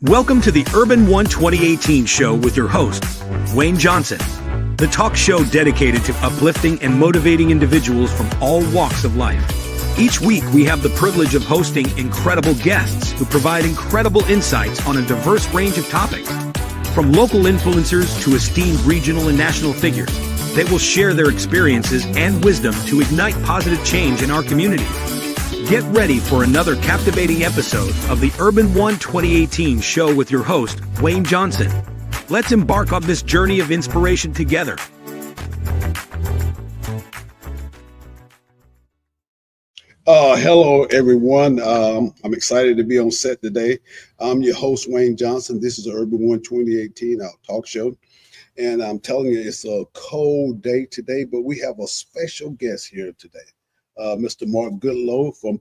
Welcome to the Urbanone 2018 show with your host, Wayne Johnson, the talk show dedicated to uplifting and motivating individuals from all walks of life. Each week, we have the privilege of hosting incredible guests who provide incredible insights on a diverse range of topics, from local influencers to esteemed regional and national figures. They will share their experiences and wisdom to ignite positive change in our community. Get ready for another captivating episode of the Urbanone 2018 show with your host, Wayne Johnson. Let's embark on this journey of inspiration together. Hello, everyone. I'm excited to be on set today. I'm your host, Wayne Johnson. This is the Urbanone 2018 talk show. And I'm telling you, it's a cold day today, but we have a special guest here today. Mr. Mark Goodlow from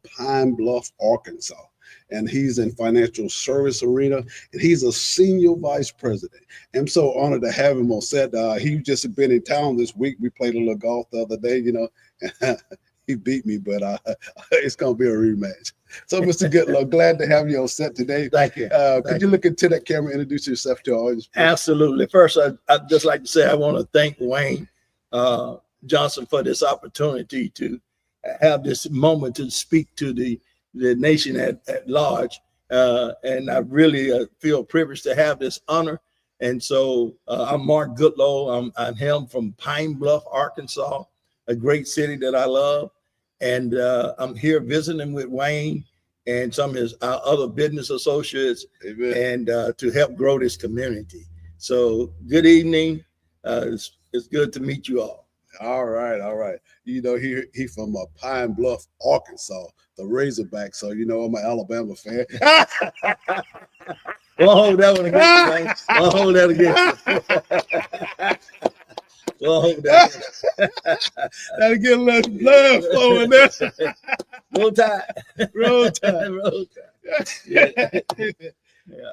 Bluff, Arkansas. And he's in financial service arena, and he's a senior vice president. I'm so honored to have him on set. He just been in town this week. We played a little golf the other day, he beat me, but it's going to be a rematch. So, Mr. Goodlow, glad to have you on set today. Thank you. Could you look into that camera and introduce yourself to our audience? Absolutely. First, I'd just like to say I want to thank Wayne Johnson for this opportunity to have this moment to speak to the nation at large. And I really feel privileged to have this honor. And so I'm Mark Goodlow. I'm him from Pine Bluff, Arkansas, a great city that I love. And I'm here visiting with Wayne and some of our other business associates. Amen. And to help grow this community. So good evening. It's good to meet you all. All right. He from Pine Bluff, Arkansas, the Razorback. So, I'm an Alabama fan. We'll hold that one against you, man. We'll hold that against you. We'll hold that. That'll get a little blood flowing there. Roll Tide. Yeah.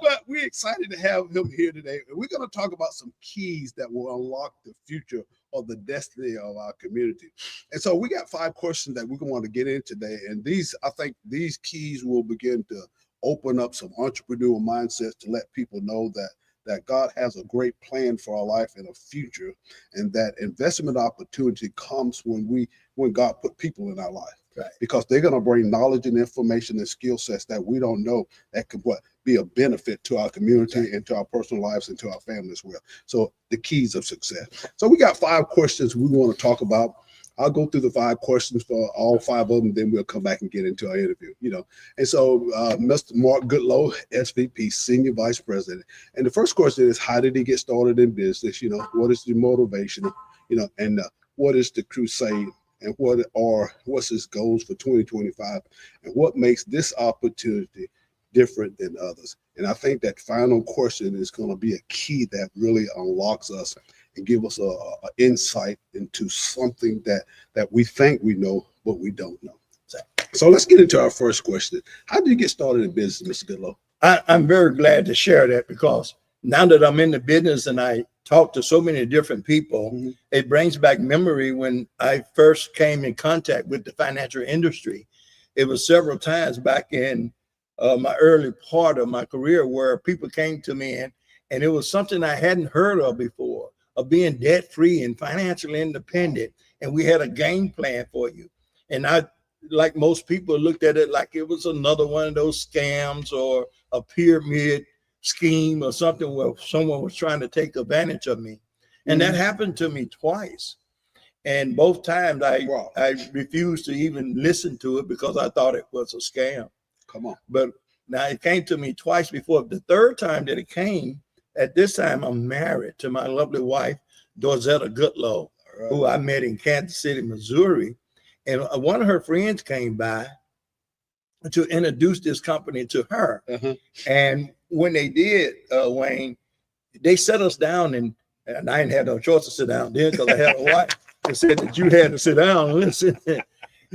But we're excited to have him here today. We're going to talk about some keys that will unlock the future of the destiny of our community. And so we got 5 questions that we're going to want to get in today. And I think these keys will begin to open up some entrepreneurial mindsets to let people know that God has a great plan for our life and a future, and that investment opportunity comes when God put people in our life. Right. Because they're going to bring knowledge and information and skill sets that we don't know that could be a benefit to our community and to our personal lives and to our family as well. So the keys of success. So we got 5 questions we want to talk about. I'll go through the 5 questions for all 5 of them, then we'll come back and get into our interview, And so Mr. Mark Goodlow, SVP, Senior Vice President. And the first question is, how did he get started in business? What is the motivation, and what is the crusade? And what's his goals for 2025, and what makes this opportunity different than others? And I think that final question is going to be a key that really unlocks us and give us a insight into something that we think we know, but we don't know. So let's get into our first question. How did you get started in business, Mr. Goodlow? I'm very glad to share that, because now that I'm in the business and I talk to so many different people, mm-hmm. It brings back memory when I first came in contact with the financial industry. It was several times back in my early part of my career where people came to me and it was something I hadn't heard of before, of being debt-free and financially independent. And we had a game plan for you. And I, like most people, looked at it like it was another one of those scams or a pyramid scheme or something where someone was trying to take advantage of me. And that happened to me twice. And both times I refused to even listen to it because I thought it was a scam. Come on. But now it came to me twice before. The third time that it came, at this time, I'm married to my lovely wife, Dorzetta Goodlow, who I met in Kansas City, Missouri. And one of her friends came by to introduce this company to her. Uh-huh. And when they did, Wayne, they set us down, and I didn't have no choice to sit down then because I had a wife that said that you had to sit down and listen.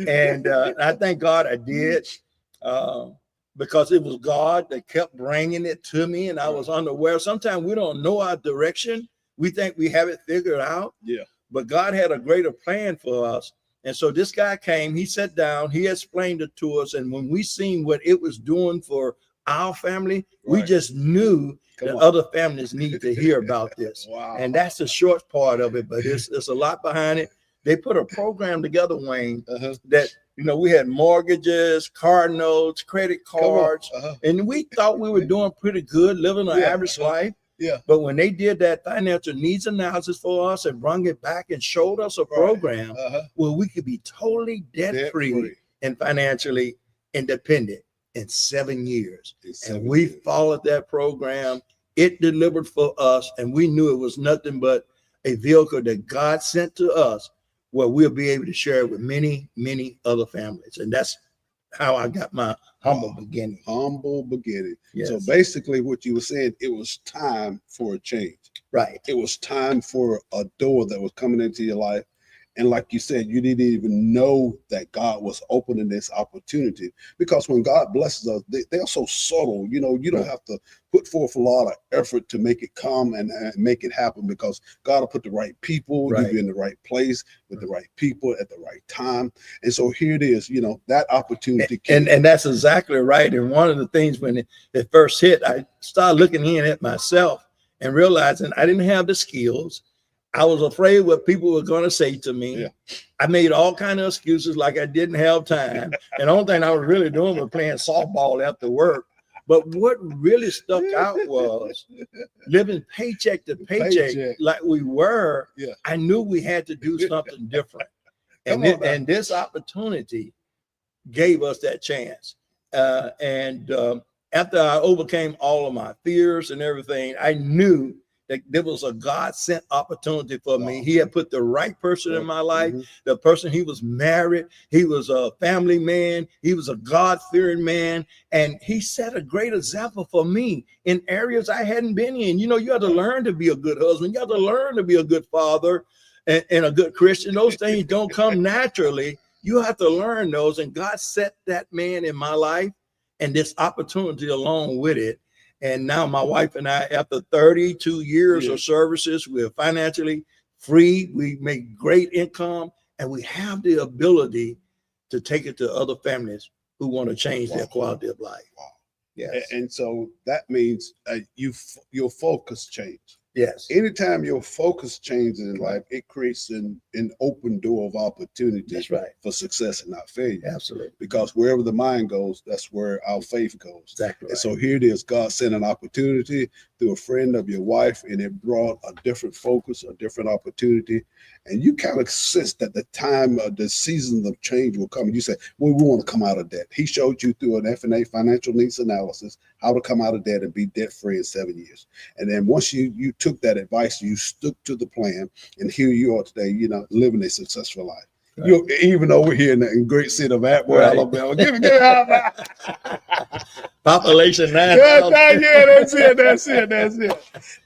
And I thank God I did, because it was God that kept bringing it to me, and I was unaware. Sometimes we don't know our direction. We think we have it figured out. Yeah. But God had a greater plan for us. And so this guy came, he sat down, he explained it to us. And when we seen what it was doing for our family, we Right. just knew Come that on. other families need to hear about this. Wow. And that's the short part of it, but it's a lot behind it. They put a program together, Wayne, Uh-huh. that, you know, we had mortgages, car notes, credit Come on. cards, Uh-huh. and we thought we were doing pretty good, living an Yeah. average life. Yeah. But when they did that financial needs analysis for us and brought it back and showed us a program Uh-huh. where we could be totally debt-free and financially independent in 7 years. And we followed that program. It delivered for us, and we knew it was nothing but a vehicle that God sent to us where we'll be able to share it with many, many other families. And that's how I got my humble beginning. Humble beginning. Yes. So basically what you were saying, it was time for a change. Right. It was time for a door that was coming into your life. And like you said, you didn't even know that God was opening this opportunity, because when God blesses us, they're so subtle. You know, you don't have to put forth a lot of effort to make it come and make it happen, because God will put the right people, Right. you'll be in the right place with the right people at the right time. And so here it is, you know, that opportunity. And that's exactly right. And one of the things when it first hit, I started looking in at myself and realizing I didn't have the skills. I was afraid what people were going to say to me. Yeah. I made all kinds of excuses, like I didn't have time. And the only thing I was really doing was playing softball after work. But what really stuck out was living paycheck to paycheck. Like we were. Yeah. I knew we had to do something different. And this opportunity gave us that chance. After I overcame all of my fears and everything, I knew that there was a God-sent opportunity for me. He had put the right person in my life. The person, he was married. He was a family man. He was a God-fearing man. And he set a great example for me in areas I hadn't been in. You know, you have to learn to be a good husband. You have to learn to be a good father and a good Christian. Those things don't come naturally. You have to learn those. And God set that man in my life and this opportunity along with it. And now my wife and I, after 32 years of services, we're financially free. We make great income, and we have the ability to take it to other families who want to change their quality of life. Wow. Yes. And so that means your focus changed. Yes. Anytime your focus changes in life, it creates an open door of opportunity. That's right. For success and not failure. Absolutely. Because wherever the mind goes, that's where our faith goes. Exactly. And so here it is. God sent an opportunity through a friend of your wife, and it brought a different focus, a different opportunity. And you kind of sense that the time of the seasons of change will come. And you say, well, we want to come out of debt. He showed you through an F&A financial needs analysis how to come out of debt and be debt free in 7 years. And then once you took that advice, you stuck to the plan, and here you are today, you know, living a successful life. Right. You're even over here in the great city of Atmore, right. Alabama. Give it out. Population 9. Yeah, that's it.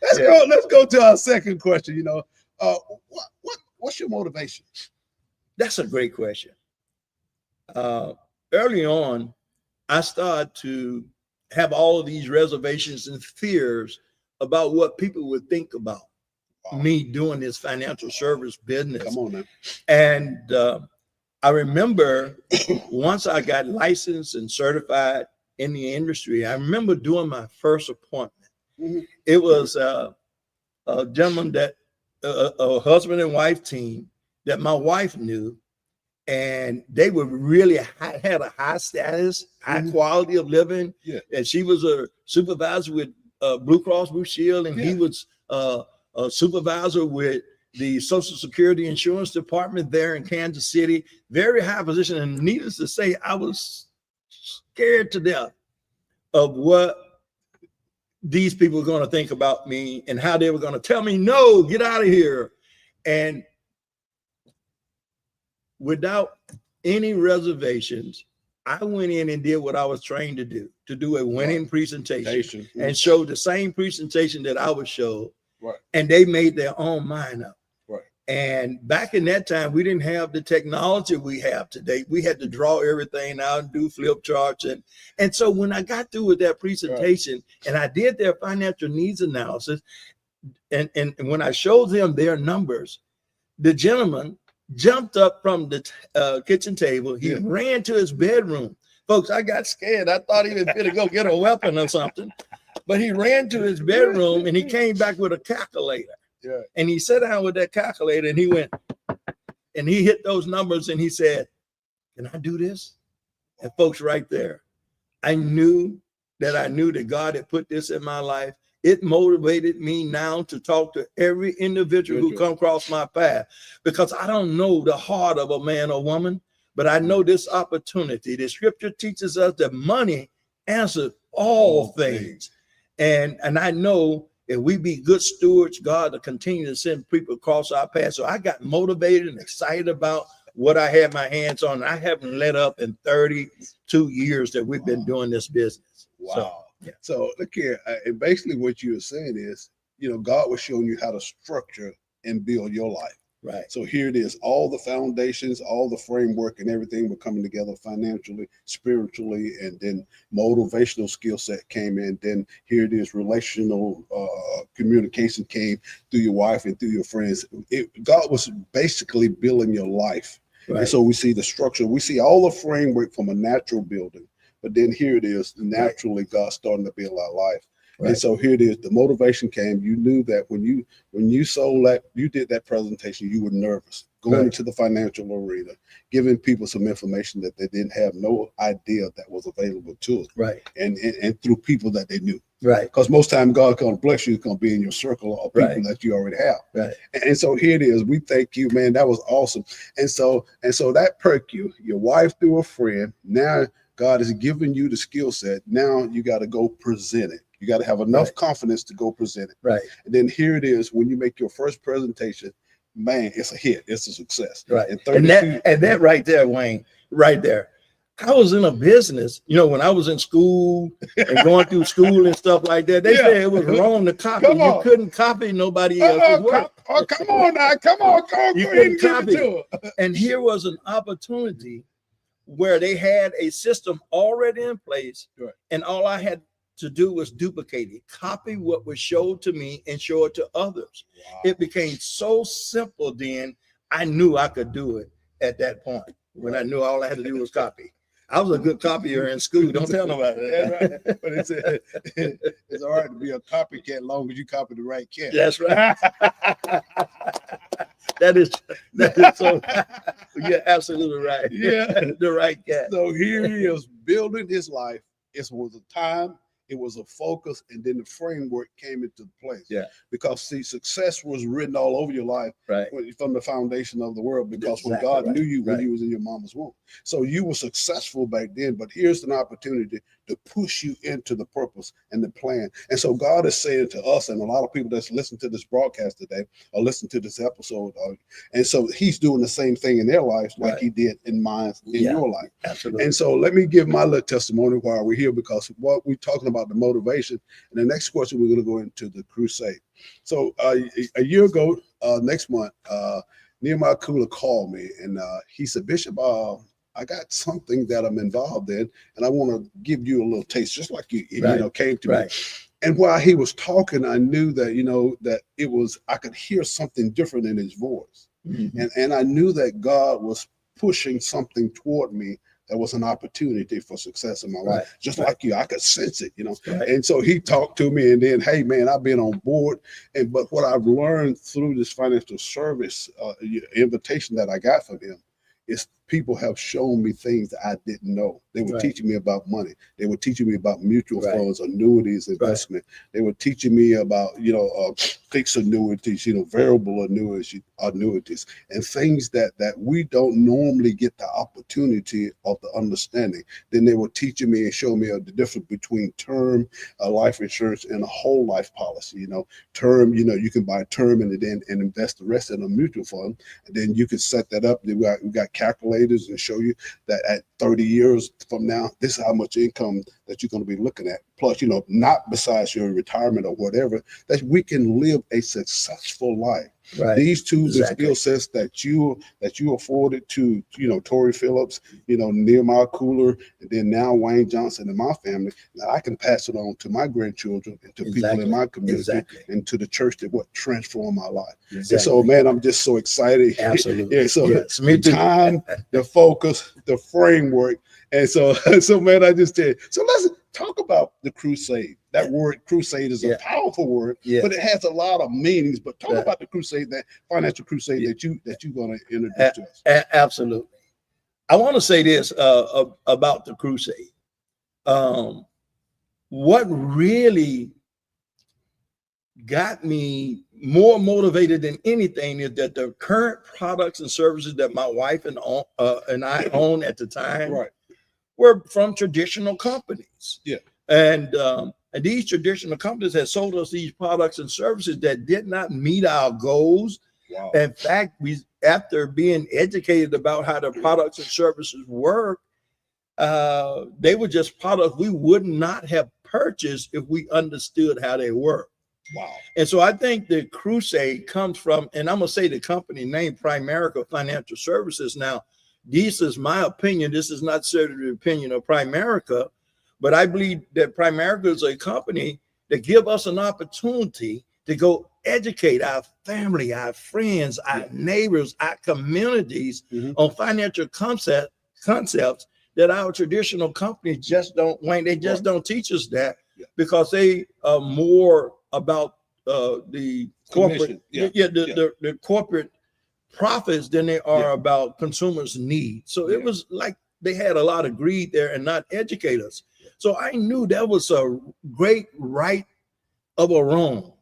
Let's go to our second question. You know, what's your motivation? That's a great question. Early on, I started to have all of these reservations and fears about what people would think about me doing this financial service business. Come on now. And I remember once I got licensed and certified in the industry, I remember doing my first appointment. Mm-hmm. It was a gentleman that a husband and wife team that my wife knew, and they were really had a high status, high quality of living. Yeah. And she was a supervisor with Blue Cross Blue Shield, and he was a supervisor with the Social Security Insurance Department there in Kansas City. Very high position. And needless to say, I was scared to death of what these people were going to think about me and how they were going to tell me, no, get out of here. And without any reservations, I went in and did what I was trained to do a winning presentation and show the same presentation that I would show. Right. And they made their own mind up. Right. And back in that time, we didn't have the technology we have today. We had to draw everything out and do flip charts. And so when I got through with that presentation and I did their financial needs analysis, and when I showed them their numbers, the gentleman jumped up from the kitchen table. He ran to his bedroom, Folks, I got scared. I thought he was going to go get a weapon or something. But he ran to his bedroom and he came back with a calculator. Yeah. And he sat down with that calculator and he went and he hit those numbers and he said, "Can I do this?" And folks, right there, I knew that God had put this in my life. It motivated me now to talk to every individual who come across my path, because I don't know the heart of a man or woman, but I know this opportunity. The scripture teaches us that money answers all things. And I know if we be good stewards, God will continue to send people across our path. So I got motivated and excited about what I had my hands on. I haven't let up in 32 years that we've been doing this business. Wow. So, yeah. So look here, and basically what you were saying is, God was showing you how to structure and build your life. Right. So here it is, all the foundations, all the framework and everything were coming together financially, spiritually, and then motivational skill set came in. Then here it is, relational communication came through your wife and through your friends. God was basically building your life. Right. And so we see the structure, we see all the framework from a natural building, but then here it is, naturally God starting to build our life. Right. And so here it is, the motivation came. You knew that when you sold that, you did that presentation, you were nervous going into the financial arena, giving people some information that they didn't have no idea that was available to us. Right. And through people that they knew. Right. Because most time God gonna bless you, it's gonna be in your circle of people that you already have. Right. And so here it is. We thank you, man. That was awesome. And so that perked you, your wife through a friend. Now God is giving you the skill set. Now you got to go present it. You got to have enough confidence to go present it. Right. And then here it is, when you make your first presentation, man, it's a hit. It's a success. Right. And that right there, Wayne, right there. I was in a business, when I was in school and going through school and stuff like that. They said it was wrong to copy. You couldn't copy nobody else's work. Come on now. Come on. You couldn't copy. And here was an opportunity where they had a system already in place, and all I had to do was duplicate it, copy what was showed to me and show it to others. Wow. It became so simple then, I knew I could do it at that point, when I knew all I had to do was copy. I was a good copier in school. Don't tell nobody that. Right. But it's all right to be a copycat as long as you copy the right cat. That's right. That is so. You're absolutely right. Yeah, the right cat. So here he is building his life. It was a time, it was a focus, and then the framework came into place. Yeah. Because see, success was written all over your life, from the foundation of the world. Because when God knew you when you was in your mama's womb, so you were successful back then. But here's an opportunity to push you into the purpose and the plan. And so God is saying to us, and a lot of people that's listening to this broadcast today or listen to this episode, and so He's doing the same thing in their lives like He did in mine, in your life. Absolutely. And so let me give my little testimony while we're here, because what we're talking about the motivation. And the next question, we're going to go into the crusade. So a year ago, next month, Nehemiah Kula called me and he said, "Bishop, I got something that I'm involved in, and I want to give you a little taste," just like you came to me. And while he was talking, I knew that, that it was, I could hear something different in his voice. Mm-hmm. And I knew that God was pushing something toward me that was an opportunity for success in my life. Just like you, I could sense it, And so he talked to me, and then, "Hey man, I've been on board." But what I've learned through this financial service invitation that I got from him is people have shown me things that I didn't know. They were teaching me about money. They were teaching me about mutual funds, annuities, investment. They were teaching me about, fixed annuities, variable annuities, and things that we don't normally get the opportunity of the understanding. Then they were teaching me and showing me the difference between term life insurance and a whole life policy. Term, you can buy term and then invest the rest in a mutual fund, and then you can set that up. We got calculators and show you that at 30 years from now, this is how much income that you're going to be looking at. plus, not besides your retirement or whatever, that we can live a successful life. Right. These tools and Exactly. skill sets that you afforded to, Tori Phillips, Nehemiah Cooler, and then now Wayne Johnson and my family, that I can pass it on to my grandchildren and to people in my community and to the church that what transformed my life. Exactly. And so, man, I'm just so excited. Absolutely. Yeah. So yes, me the too. time, the focus, the framework. And so, man, I just did. So let's talk about the crusade. That word crusade is a powerful word, but it has a lot of meanings. But talk about the crusade, that financial crusade that you're going to introduce to us. Absolutely. I want to say this about the crusade. What really got me more motivated than anything is that the current products and services that my wife and I own at the time were from traditional companies. Yeah. And these traditional companies had sold us these products and services that did not meet our goals. Wow. In fact, after being educated about how the products and services work, they were just products we would not have purchased if we understood how they work. Wow. And so I think the crusade comes from, and I'm going to say the company name, Primerica Financial Services. Now, this is my opinion. This is not certainly the opinion of Primerica, but I believe that Primerica is a company that give us an opportunity to go educate our family, our friends, our neighbors, our communities on financial concepts that our traditional companies just don't, they just don't teach us that because they are more about the corporate, the corporate profits than they are about consumers' needs. So it was like they had a lot of greed there and not educate us. So I knew that was a great right of a wrong.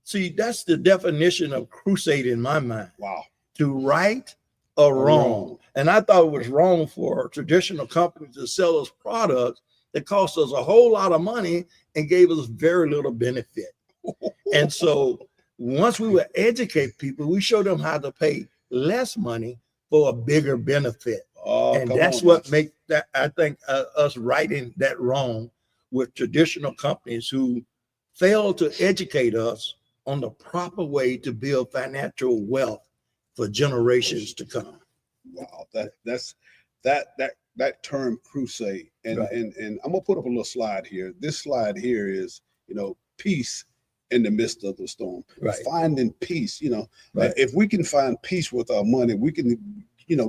See, that's the definition of crusade in my mind. Wow. To right a wrong. And I thought it was wrong for traditional companies to sell us products that cost us a whole lot of money and gave us very little benefit. And so once we would educate people, we showed them how to pay less money for a bigger benefit. And that's what makes that, I think, us righting that wrong with traditional companies who fail to educate us on the proper way to build financial wealth for generations to come. Wow, that term crusade, and I'm gonna put up a little slide here. This slide here is, peace in the midst of the storm. Finding peace. If we can find peace with our money, we can,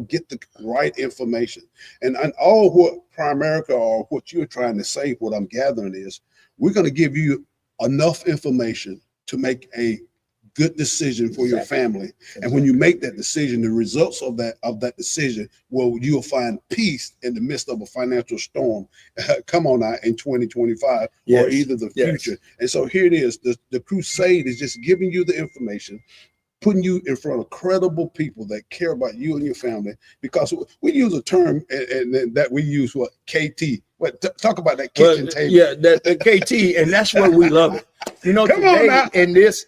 get the right information. And all what Primerica or what you're trying to say, what I'm gathering is, we're going to give you enough information to make a good decision for your family. And when you make that decision, the results of that decision, well, you'll find peace in the midst of a financial storm. Come on now, in 2025 or either the future. And so here it is. The crusade is just giving you the information, putting you in front of credible people that care about you and your family, because we use a term and that we use, what, KT. Talk about that kitchen table. Yeah, the KT, and that's what we love it. Today in this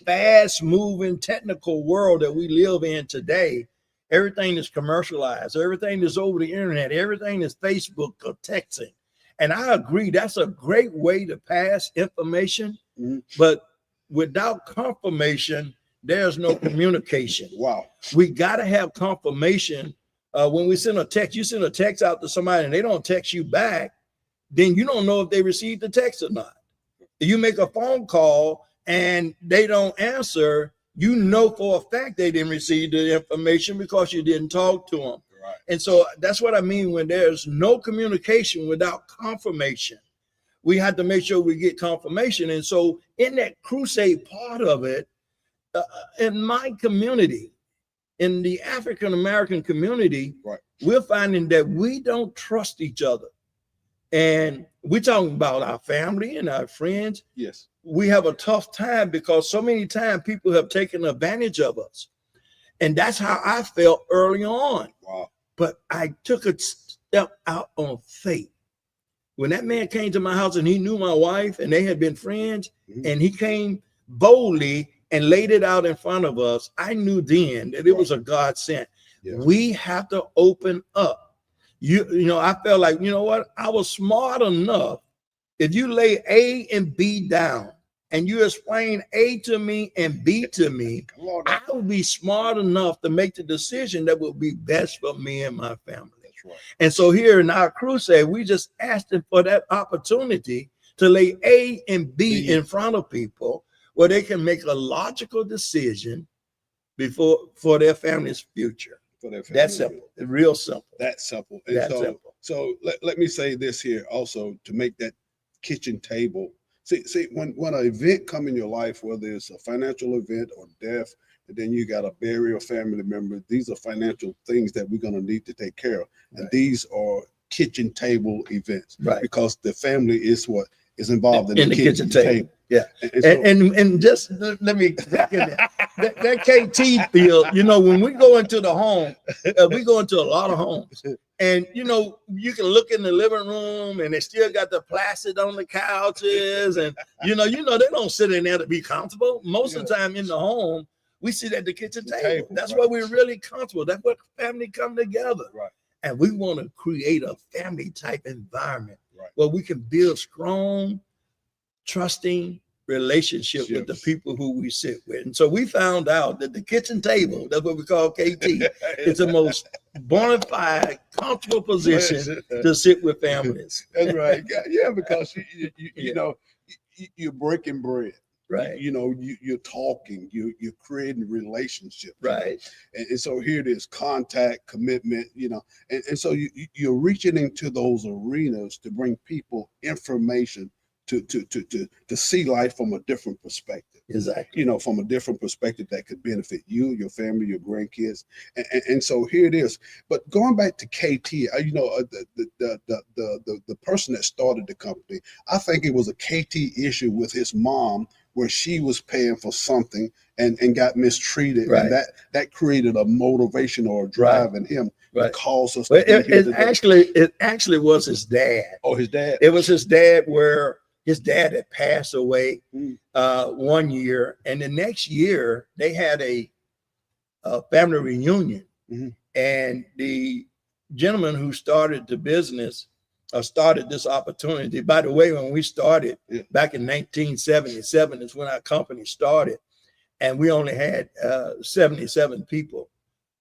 fast moving technical world that we live in today, everything is commercialized, everything is over the internet, everything is Facebook or texting. And I agree, that's a great way to pass information, but without confirmation, there's no communication. Wow. We got to have confirmation. When we send a text, you send a text out to somebody and they don't text you back, then you don't know if they received the text or not. You make a phone call and they don't answer, you know for a fact they didn't receive the information because you didn't talk to them. Right. And so that's what I mean when there's no communication without confirmation. We have to make sure we get confirmation. And so in that crusade part of it, in my community, in the African-American community, we're finding that we don't trust each other. And we're talking about our family and our friends. Yes. We have a tough time because so many times people have taken advantage of us. And that's how I felt early on. Wow. But I took a step out on faith. When that man came to my house and he knew my wife and they had been friends, and he came boldly and laid it out in front of us, I knew then that it was a God sent. We have to open up. I felt like, you know what? I was smart enough if you lay A and B down and you explain A to me and B to me, I will be smart enough to make the decision that will be best for me and my family. That's right. And so here in our crusade, we just asked them for that opportunity to lay A and B in front of people where they can make a logical decision for their family's future. For their family. That's simple. Real simple. That's simple. And That's so, simple. So let me say this here also to make that kitchen table. See, when an event come in your life, whether it's a financial event or death, and then you got to bury a family member, these are financial things that we're going to need to take care of. And these are kitchen table events, right? Because the family is what is involved in the kitchen table. Yeah. And just let me that KT field, you know, when we go into the home, we go into a lot of homes. And, you know, you can look in the living room and they still got the plastic on the couches. And, you know, they don't sit in there to be comfortable. Most of the time in the home, we sit at the kitchen table. That's where we're really comfortable. That's where family come together. Right. And we want to create a family type environment where we can build strong, trusting relationship with the people who we sit with. And so we found out that the kitchen table, that's what we call KT, is the most bona fide, comfortable position to sit with families. That's right. Yeah, because you know, you're breaking bread. Right. You know, you're talking, you're creating relationships. Right. And so here it is, contact, commitment, you know, and so you're reaching into those arenas to bring people information to see life from a different perspective. Exactly. You know, from a different perspective that could benefit you, your family, your grandkids. And so here it is. But going back to KT, you know, the person that started the company, I think it was a KT issue with his mom where she was paying for something and got mistreated. Right. And that created a motivation or a drive in him that caused us to be here today. It actually was his dad. Oh, his dad. It was his dad, where his dad had passed away 1 year, and the next year they had a family reunion. And the gentleman who started the business started this opportunity. By the way, when we started back in 1977 is when our company started, and we only had 77 people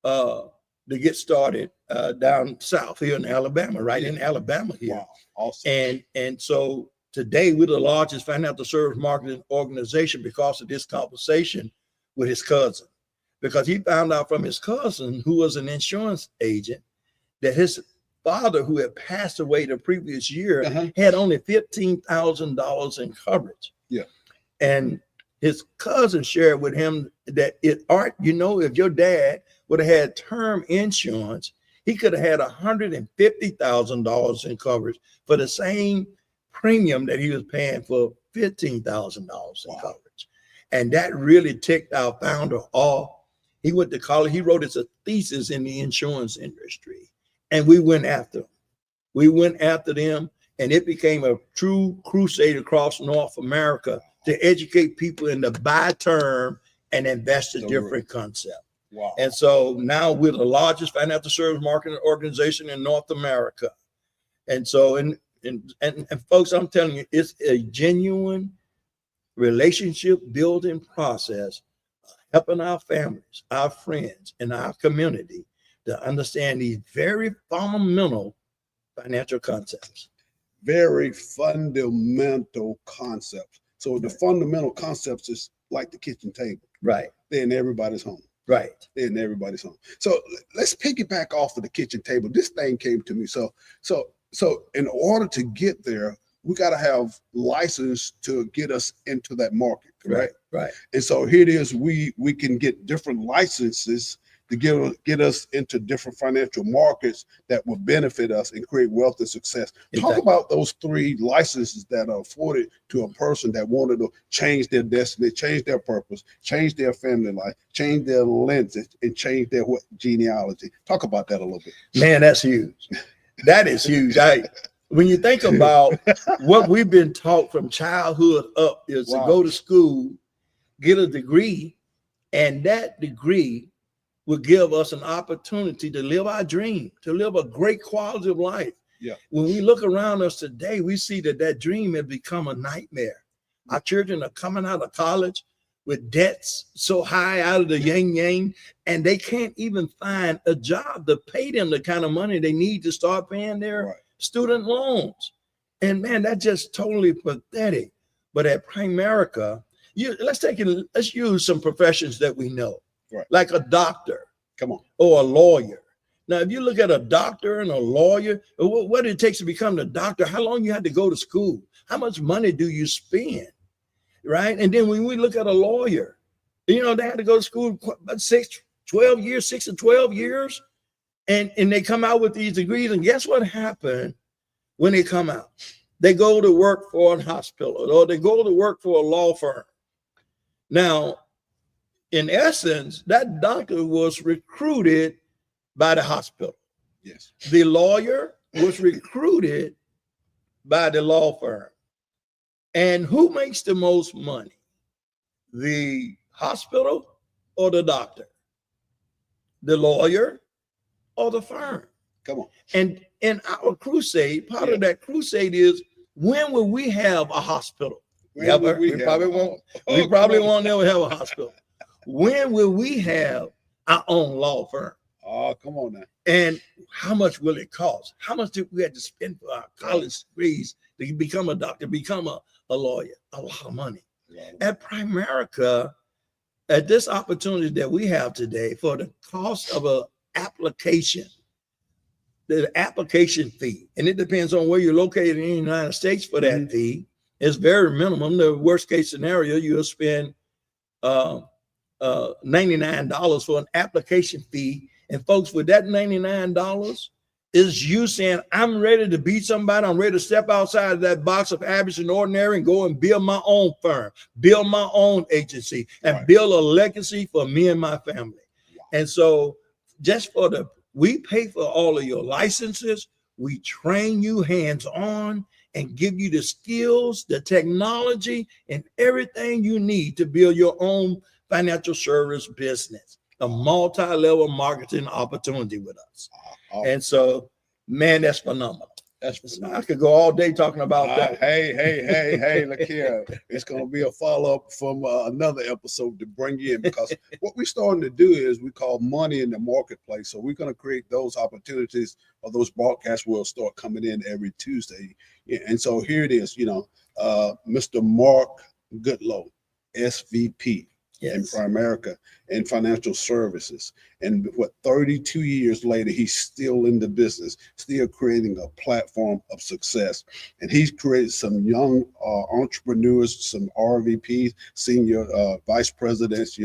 to get started down south here in Alabama, right in Alabama here. Wow, awesome. And so today we're the largest financial service marketing organization because of this conversation with his cousin, because he found out from his cousin, who was an insurance agent, that his father, who had passed away the previous year, had only $15,000 in coverage. Yeah. And his cousin shared with him that you know, if your dad would have had term insurance, he could have had $150,000 in coverage for the same premium that he was paying for $15,000 in coverage. And that really ticked our founder off. He went to college. He wrote his thesis in the insurance industry. And we went after them. We went after them, and it became a true crusade across North America to educate people in the buy term and invest a different concept. Wow. And so now we're the largest financial service marketing organization in North America. And so, and folks, I'm telling you, it's a genuine relationship building process, helping our families, our friends, and our community to understand these very fundamental financial concepts. Very fundamental concepts. So the fundamental concepts is like the kitchen table. Right. They're in everybody's home. Right. They're in everybody's home. So let's piggyback off of the kitchen table. This thing came to me. So in order to get there, we got to have license to get us into that market, correct? Right. And so here it is. We can get different licenses to get us into different financial markets that will benefit us and create wealth and success. Exactly. Talk about those 3 licenses that are afforded to a person that wanted to change their destiny, change their purpose, change their family life, change their lenses, and change their genealogy. Talk about that a little bit. Man, that's huge. That is huge. When you think about what we've been taught from childhood up is to go to school, get a degree, and that degree will give us an opportunity to live our dream, to live a great quality of life. Yeah. When we look around us today, we see that dream has become a nightmare. Our children are coming out of college with debts so high out of the yang, and they can't even find a job to pay them the kind of money they need to start paying their student loans. And man, that's just totally pathetic. But at Primerica, let's use some professions that we know, like a doctor, or a lawyer. Now, if you look at a doctor and a lawyer, what it takes to become the doctor, how long you had to go to school, how much money do you spend, right? And then when we look at a lawyer, you know, they had to go to school about 6 to 12 years, and they come out with these degrees. And guess what happened when they come out? They go to work for a hospital, or they go to work for a law firm. Now, in essence, that doctor was recruited by the hospital. Yes. The lawyer was recruited by the law firm. And who makes the most money? The hospital or the doctor? The lawyer or the firm? Come on. And in our crusade, part of that crusade is, when will we have a hospital? We probably won't never have a hospital. When will we have our own law firm? Oh, come on now. And how much will it cost? How much did we have to spend for our college degrees to become a doctor, become a lawyer? A lot of money. At Primerica, at this opportunity that we have today, for the cost of an application, the application fee, and it depends on where you're located in the United States for that fee, is very minimum. The worst case scenario, you'll spend $99 for an application fee. And folks, with that $99 is you saying, I'm ready to be somebody. I'm ready to step outside of that box of average and ordinary and go and build my own firm, build my own agency, and build a legacy for me and my family. And so we pay for all of your licenses. We train you hands-on and give you the skills, the technology, and everything you need to build your own financial service business, a multi-level marketing opportunity with us. And so, man, that's phenomenal. I could go all day talking about that. Hey, look here. It's going to be a follow-up from another episode to bring you in, because what we're starting to do is we call money in the marketplace. So we're going to create those opportunities, or those broadcasts will start coming in every Tuesday. And so here it is, Mr. Mark Goodlow, SVP. In Primerica and financial services. And 32 years later, he's still in the business, still creating a platform of success. And he's created some young entrepreneurs, some RVPs, senior vice presidents,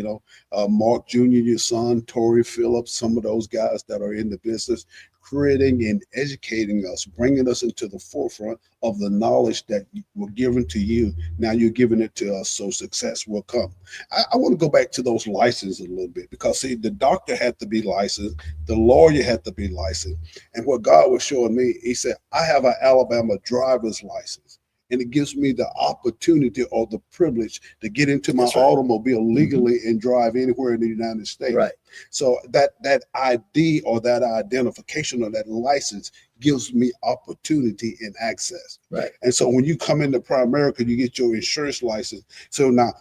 Mark Jr., your son, Tori Phillips, some of those guys that are in the business, creating and educating us, bringing us into the forefront of the knowledge that were given to you. Now you're giving it to us, so success will come. I want to go back to those licenses a little bit, because see, the doctor had to be licensed, the lawyer had to be licensed. And what God was showing me, he said, I have an Alabama driver's license. And it gives me the opportunity or the privilege to get into my automobile legally and drive anywhere in the United States. Right. So that ID or that identification or that license gives me opportunity and access. Right. And so when you come into Primerica, you get your insurance license. So now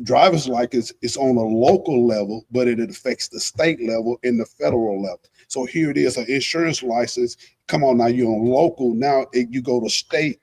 driver's license is on a local level, but it affects the state level and the federal level. So here it is, an insurance license. Come on now, you're on local. Now you go to state,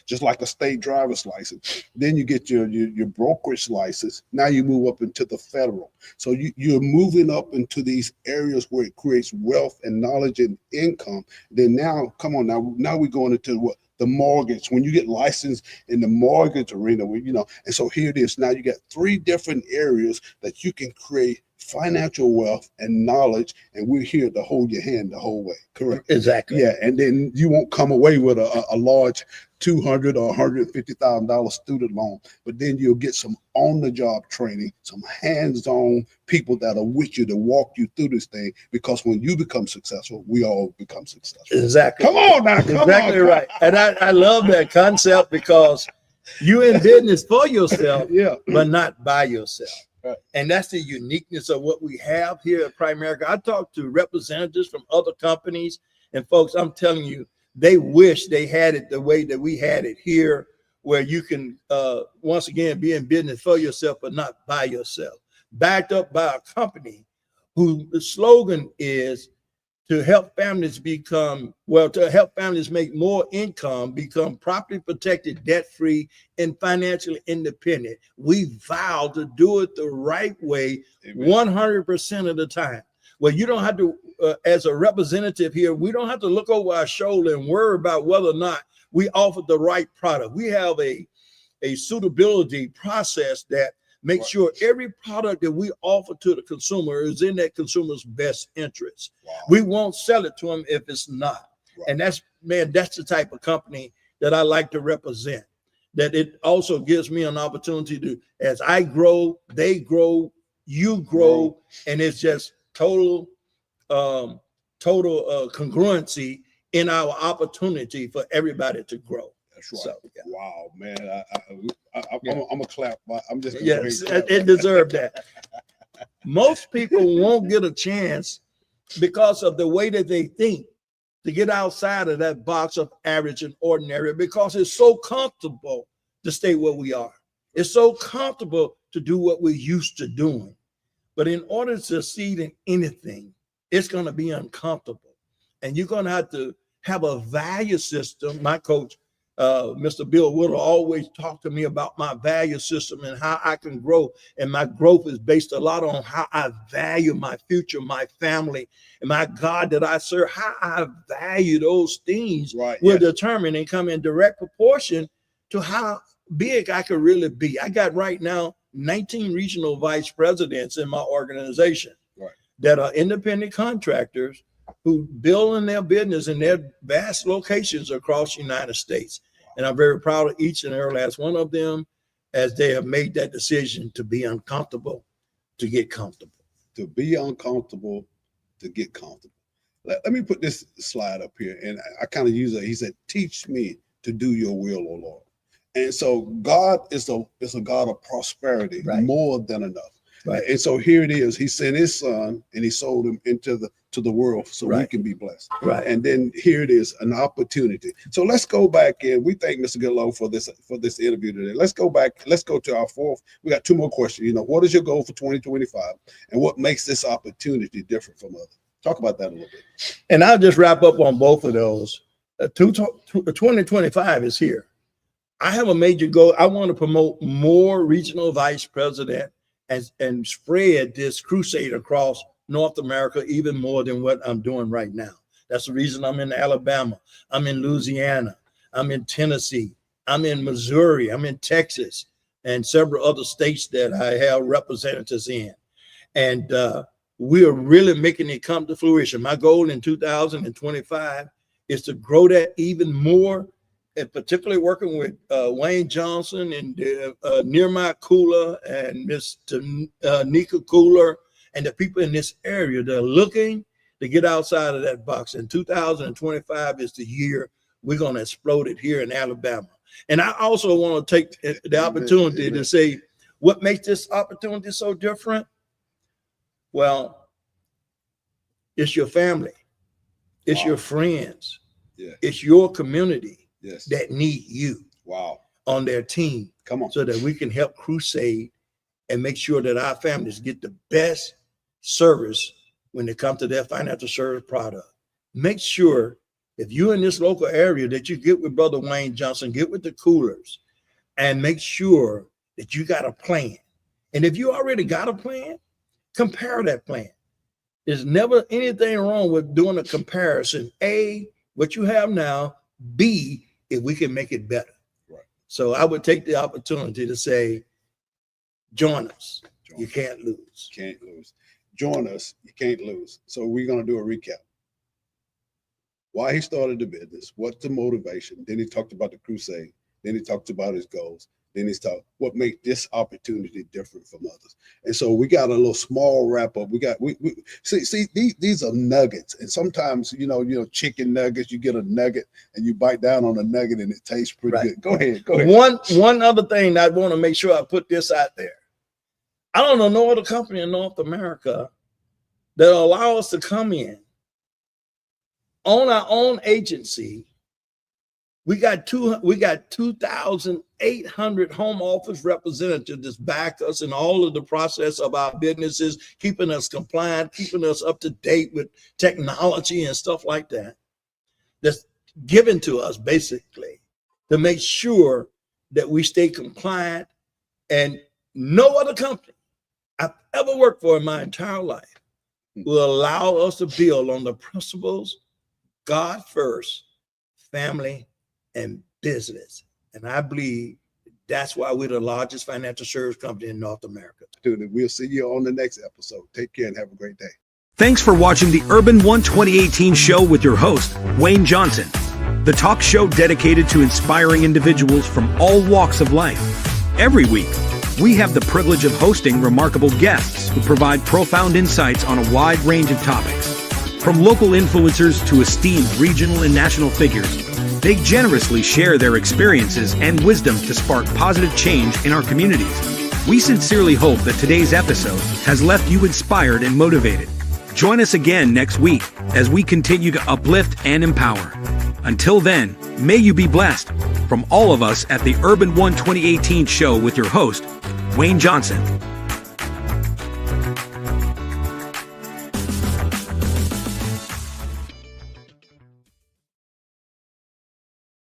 just like a state driver's license. Then you get your brokerage license. Now you move up into the federal. So you're moving up into these areas where it creates wealth and knowledge and income. Then now, come on now we're going into what? The mortgage. When you get licensed in the mortgage arena, and so here it is. Now you got 3 different areas that you can create financial wealth and knowledge, and we're here to hold your hand the whole way. Correct? Exactly. Yeah, and then you won't come away with a large $200,000 or $150,000 student loan, but then you'll get some on-the-job training, some hands-on people that are with you to walk you through this thing. Because when you become successful, we all become successful. Exactly. Come on now. Exactly right. And I love that concept, because you're in business for yourself, but not by yourself. Right. And that's the uniqueness of what we have here at Primerica. I talk to representatives from other companies, and folks, I'm telling you, they wish they had it the way that we had it here, where you can, once again, be in business for yourself, but not by yourself. Backed up by a company whose slogan is to help families to help families make more income, become properly protected, debt-free, and financially independent. We vow to do it the right way, 100% of the time. Well, you don't have to, as a representative here, we don't have to look over our shoulder and worry about whether or not we offer the right product. We have a suitability process that makes sure every product that we offer to the consumer is in that consumer's best interest. Wow. We won't sell it to them if it's not. Right. And that's the type of company that I like to represent. That it also gives me an opportunity to, as I grow, they grow, you grow, and it's just total congruency in our opportunity for everybody to grow. That's right. So, yeah. Wow, man. I'm a clap. I'm just gonna yes, it deserved that. Most people won't get a chance because of the way that they think to get outside of that box of average and ordinary, because it's so comfortable to stay where we are. It's so comfortable to do what we're used to doing. But in order to succeed in anything, it's going to be uncomfortable. And you're going to have a value system. My coach, Mr. Bill Woodall, always talked to me about my value system and how I can grow. And my growth is based a lot on how I value my future, my family, and my God that I serve. How I value those things will determine and come in direct proportion to how big I could really be. I got right now 19 regional vice presidents in my organization that are independent contractors who build in their business in their vast locations across the United States. And I'm very proud of each and every last one of them, as they have made that decision to be uncomfortable, to get comfortable. To be uncomfortable, to get comfortable. Let me put this slide up here. And I kind of use it. He said, teach me to do your will, O Lord. And so God is a God of prosperity, more than enough. Right. And so here it is. He sent his son and he sold him into the world so we can be blessed. Right. And then here it is, an opportunity. So let's go back in. We thank Mr. Goodlow for this interview today. Let's go back. Let's go to our fourth. We got two more questions. What is your goal for 2025? And what makes this opportunity different from others? Talk about that a little bit. And I'll just wrap up on both of those. 2025 is here. I have a major goal. I want to promote more regional vice president and spread this crusade across North America even more than what I'm doing right now. That's the reason I'm in Alabama. I'm in Louisiana. I'm in Tennessee. I'm in Missouri. I'm in Texas and several other states that I have representatives in. And we are really making it come to fruition. My goal in 2025 is to grow that even more, and particularly working with Wayne Johnson and Nehemiah Cooler and Mr. Nika Cooler and the people in this area that are looking to get outside of that box. And 2025 is the year we're going to explode it here in Alabama. And I also want to take the opportunity to say, what makes this opportunity so different? Well, it's your family. It's your friends. It's your community that need you on their team. Come on. So that we can help crusade and make sure that our families get the best service when it comes to their financial service product. Make sure if you're in this local area that you get with Brother Wayne Johnson, get with the Coolers, and make sure that you got a plan. And if you already got a plan, compare that plan. There's never anything wrong with doing a comparison. A, what you have now. B, if we can make it better. Right. So I would take the opportunity to say, join us. You can't lose. Can't lose. Join us. You can't lose. So we're going to do a recap. Why he started the business, what's the motivation. Then he talked about the crusade. Then he talked about his goals. Then he's talked what makes this opportunity different from others. And so we got a little small wrap up. We see these are nuggets. And sometimes, chicken nuggets, you get a nugget and you bite down on a nugget and it tastes pretty good. Go ahead. One other thing I want to make sure I put this out there. I don't know no other company in North America that allow us to come in on our own agency We got 2,800 home office representatives that back us in all of the process of our businesses, keeping us compliant, keeping us up to date with technology and stuff like that. That's given to us basically to make sure that we stay compliant. And no other company I've ever worked for in my entire life will allow us to build on the principles, God first, family, and business. And I believe that's why we're the largest financial service company in North America. Dude, we'll see you on the next episode. Take care and have a great day. Thanks for watching the Urban One 2018 show with your host, Wayne Johnson, the talk show dedicated to inspiring individuals from all walks of life. Every week, we have the privilege of hosting remarkable guests who provide profound insights on a wide range of topics. From local influencers to esteemed regional and national figures, they generously share their experiences and wisdom to spark positive change in our communities. We sincerely hope that today's episode has left you inspired and motivated. Join us again next week as we continue to uplift and empower. Until then, may you be blessed. From all of us at the Urban One 2018 show with your host, Wayne Johnson.